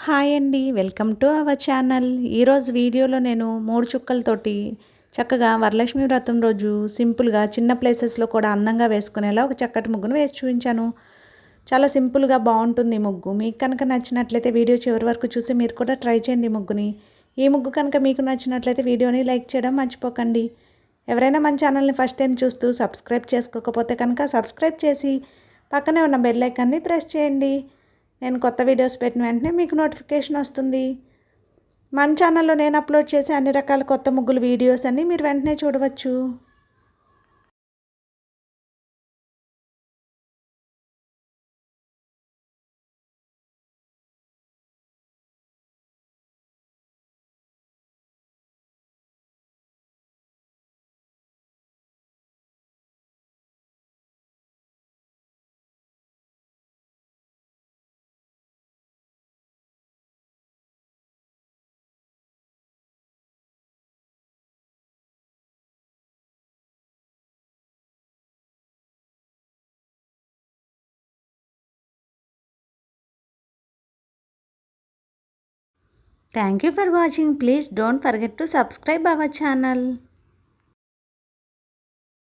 Hi అండి. Welcome to our channel. ఈరోజు వీడియోలో నేను 3 చుక్కలతోటి చక్కగా వరలక్ష్మి వ్రతం రోజు సింపుల్‌గా చిన్న ప్లేసెస్‌లో కూడా అందంగా వేసుకునేలా ఒక చక్కటి ముగ్గును వేసి చూపించాను. చాలా సింపుల్‌గా బావుంటుంది ఈ ముగ్గు. మీకు కనుక నచ్చినట్లయితే వీడియో చివరి వరకు చూసి మీరు కూడా ట్రై చేయండి ఈ ముగ్గుని. ఈ ముగ్గు కనుక మీకు నచ్చినట్లయితే వీడియోని లైక్ చేయడం మర్చిపోకండి. ఎవరైనా మన ఛానల్‌ని ఫస్ట్ టైం చూస్తూ సబ్స్క్రైబ్ చేసుకోకపోతే కనుక సబ్స్క్రైబ్ చేసి పక్కనే ఉన్న బెల్ ఐకాన్‌ని ప్రెస్ చేయండి. నేను కొత్త వీడియోస్ పెట్టిన వెంటనే మీకు నోటిఫికేషన్ వస్తుంది. మన ఛానల్లో నేను అప్లోడ్ చేసే అన్ని రకాల కొత్త ముగ్గులు వీడియోస్ అన్నీ మీరు వెంటనే చూడవచ్చు. Thank you for watching. Please don't forget to subscribe our channel.